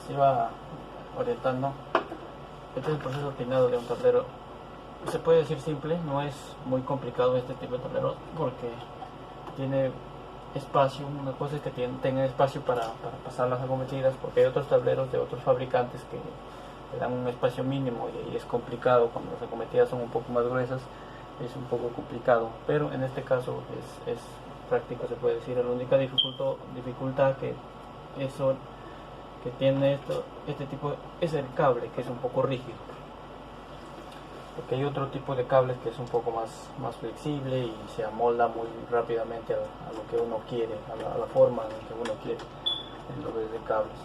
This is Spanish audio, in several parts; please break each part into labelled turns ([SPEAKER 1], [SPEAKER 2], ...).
[SPEAKER 1] iba orientando, este es el proceso de peinado de un tablero. Se puede decir simple, no es muy complicado este tipo de tablero porque tiene espacio. Una cosa es que tenga espacio para pasar las acometidas, porque hay otros tableros de otros fabricantes que le dan un espacio mínimo y es complicado. Cuando las acometidas son un poco más gruesas es un poco complicado, pero en este caso es práctico, se puede decir. La única dificultad que eso que tiene este tipo es el cable, que es un poco rígido, porque hay otro tipo de cables que es un poco más flexible y se amolda muy rápidamente a lo que uno quiere, a la forma en que uno quiere en lo de cables.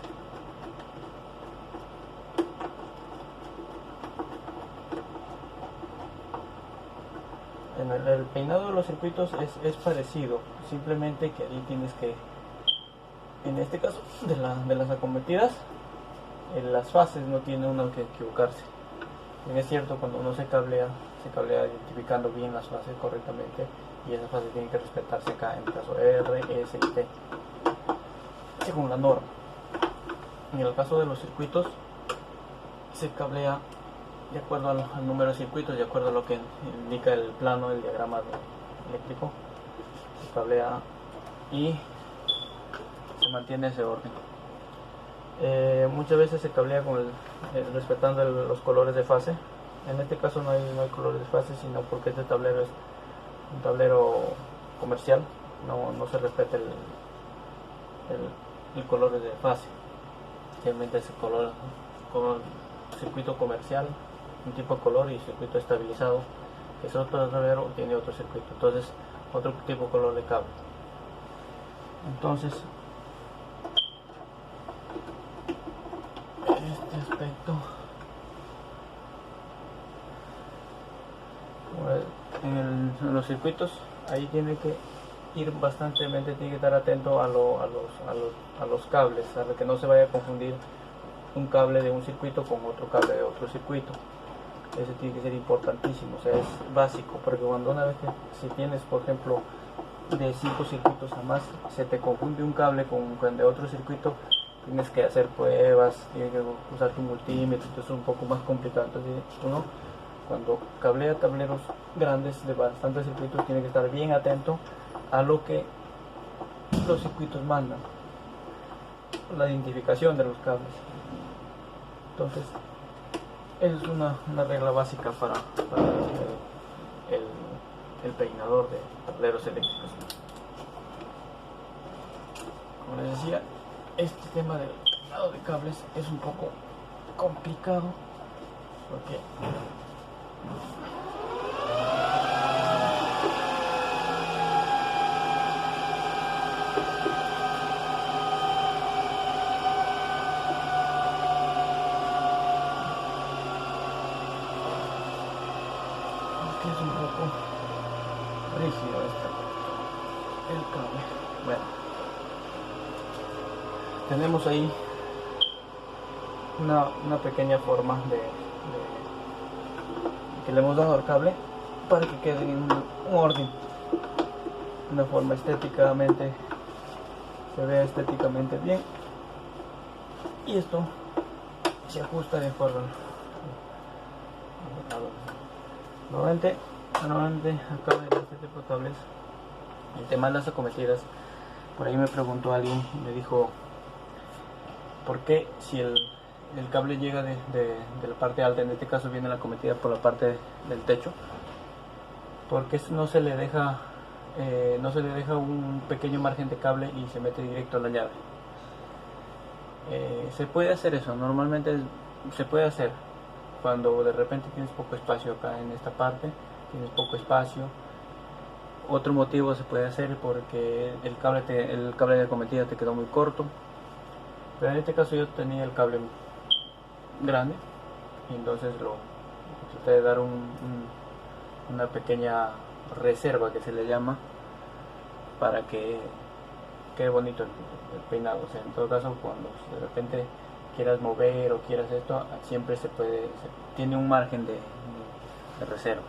[SPEAKER 1] En el peinado de los circuitos es parecido, simplemente que ahí tienes que, en este caso de las acometidas, en las fases no tiene uno que equivocarse. Bien, es cierto, cuando uno se cablea identificando bien las fases correctamente, y esa fase tiene que respetarse acá en el caso R, S y T, según la norma. En el caso de los circuitos, se cablea de acuerdo al número de circuitos, de acuerdo a lo que indica el plano, el diagrama eléctrico. Se cablea y se mantiene ese orden. Muchas veces se cablea respetando los colores de fase. En este caso no hay colores de fase, sino porque este tablero es un tablero comercial, no se respeta el color de fase. Realmente es el color circuito comercial, un tipo de color, y circuito estabilizado, que es otro tablero, tiene otro circuito, entonces otro tipo de color de cable. Entonces, este aspecto, en los circuitos, ahí tiene que ir tiene que estar atento a los cables, para que no se vaya a confundir un cable de un circuito con otro cable de otro circuito. Eso tiene que ser importantísimo, o sea, es básico, porque cuando una vez que si tienes, por ejemplo, de 5 circuitos a más, se te confunde un cable con de otro circuito, tienes que hacer pruebas, tienes que usar tu multímetro, entonces es un poco más complicado. Entonces uno, cuando cablea tableros grandes de bastantes circuitos, tiene que estar bien atento a lo que los circuitos mandan, la identificación de los cables. Entonces, esa es una regla básica para el peinador de tableros eléctricos. Como les decía, este tema del peinado de cables es un poco complicado, porque es un poco rígido el cable. Bueno, tenemos ahí una pequeña forma que le hemos dado al cable para que quede en un orden, una forma estéticamente, se vea estéticamente bien, y esto se ajusta de acuerdo Normalmente acá en este tipo de cables, el tema de las acometidas, por ahí me preguntó alguien y me dijo, ¿por qué si el cable llega de la parte alta, en este caso viene la acometida por la parte del techo, por qué no se le deja un pequeño margen de cable y se mete directo a la llave? Se puede hacer eso, normalmente se puede hacer cuando de repente tienes poco espacio acá en esta parte, tienes poco espacio. Otro motivo se puede hacer porque el cable de acometida te quedó muy corto, pero en este caso yo tenía el cable grande, y entonces lo traté de dar una pequeña reserva, que se le llama, para que quede bonito el peinado. O sea, en todo caso, cuando de repente quieras mover o quieras esto, siempre tiene un margen de reserva.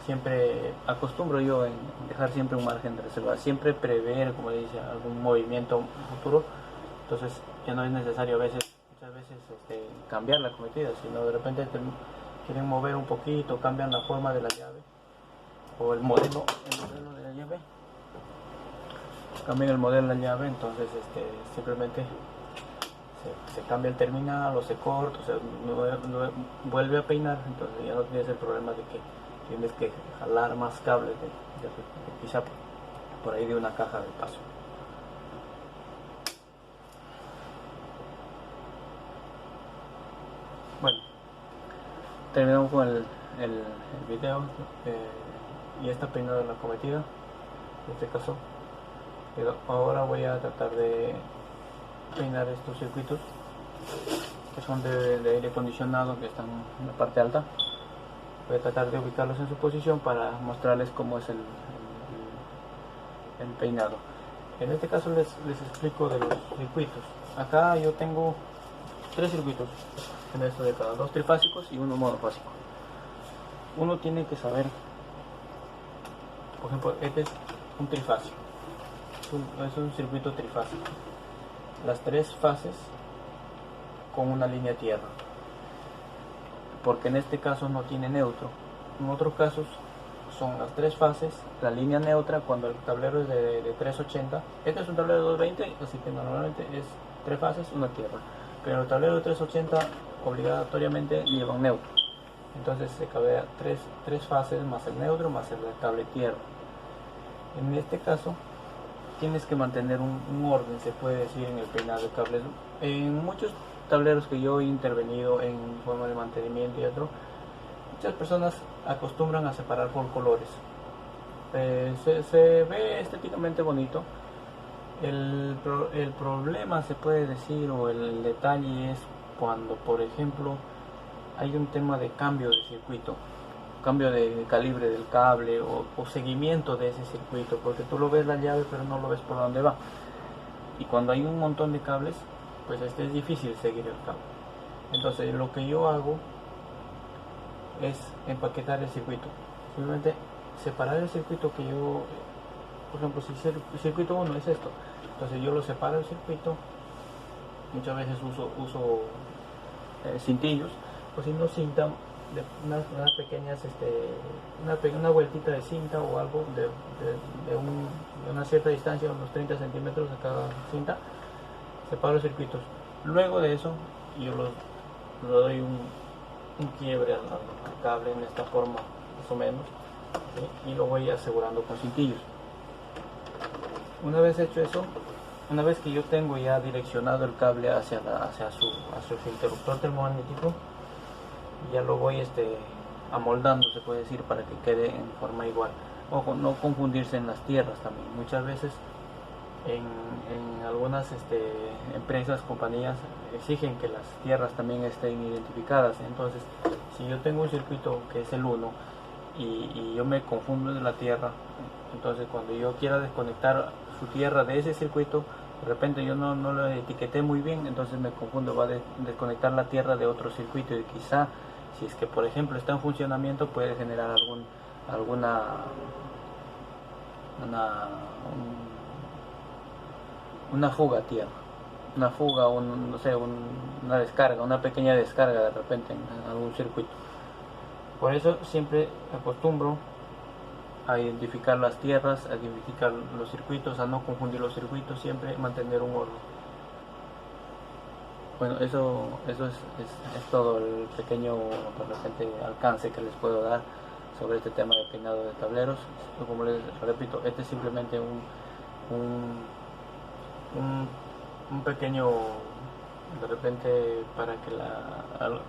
[SPEAKER 1] Siempre acostumbro yo en dejar siempre un margen de reserva, siempre prever, como le dice, algún movimiento futuro. Entonces ya no es necesario muchas muchas veces cambiar la cometida, sino de repente quieren mover un poquito, cambian la forma de la llave o el modelo de la llave, cambian el modelo de la llave, entonces simplemente se cambia el terminal o se corta, o sea, no vuelve a peinar, entonces ya no tienes el problema de que tienes que jalar más cables quizá por ahí de una caja de paso. Bueno, terminamos con el video y esta peinada de la cometida en este caso. Pero ahora voy a tratar de peinar estos circuitos que son de aire acondicionado, que están en la parte alta. Voy a tratar de ubicarlos en su posición para mostrarles cómo es el peinado. En este caso les explico de los circuitos. Acá yo tengo 3 circuitos en esto de cada, 2 trifásicos y uno monofásico. Uno tiene que saber, por ejemplo, este es un trifásico, es un circuito trifásico, las 3 fases con una línea tierra, porque en este caso no tiene neutro. En otros casos son las 3 fases, la línea neutra cuando el tablero es de 380. Este es un tablero de 220, así que normalmente es 3 fases, una tierra, pero el tablero de 380 obligatoriamente lleva un neutro, entonces se cabea 3 fases más el neutro más el cable tierra. En este caso tienes que mantener un orden, se puede decir, en el peinado de cables. En muchos tableros que yo he intervenido en forma de mantenimiento y otro, muchas personas acostumbran a separar por colores. Se ve estéticamente bonito. El problema, se puede decir, o el detalle es cuando, por ejemplo, hay un tema de cambio de circuito, cambio de calibre del cable o seguimiento de ese circuito, porque tú lo ves la llave pero no lo ves por dónde va, y cuando hay un montón de cables pues es difícil seguir el cable. Entonces lo que yo hago es empaquetar el circuito, simplemente separar el circuito que yo, por ejemplo, si el circuito 1 es esto, entonces yo lo separo el circuito. Muchas veces uso cintillos, o si no cinta, unas pequeñas, una vueltita de cinta o algo de una cierta distancia, unos 30 centímetros de cada cinta, separo los circuitos. Luego de eso yo le doy un quiebre al cable en esta forma, más o menos, ¿sí? Y lo voy asegurando con cintillos. Una vez hecho eso, una vez que yo tengo ya direccionado el cable hacia su interruptor termomagnético, ya lo voy amoldando, se puede decir, para que quede en forma igual. Ojo, no confundirse en las tierras también. Muchas veces en algunas empresas, compañías, exigen que las tierras también estén identificadas. Entonces, si yo tengo un circuito que es el 1 y yo me confundo de la tierra, entonces cuando yo quiera desconectar su tierra de ese circuito, de repente yo no lo etiqueté muy bien, entonces me confundo, va a desconectar la tierra de otro circuito, y quizá, si es que por ejemplo está en funcionamiento, puede generar una fuga a tierra, una fuga, no sé, una descarga, una pequeña descarga de repente en algún circuito. Por eso siempre acostumbro a identificar las tierras, a identificar los circuitos, a no confundir los circuitos, siempre mantener un orden. Bueno, eso es todo el pequeño, de repente, alcance que les puedo dar sobre este tema de peinado de tableros. Como les repito, este es simplemente un pequeño, de repente, para que un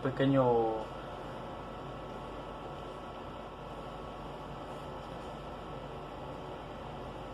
[SPEAKER 1] pequeño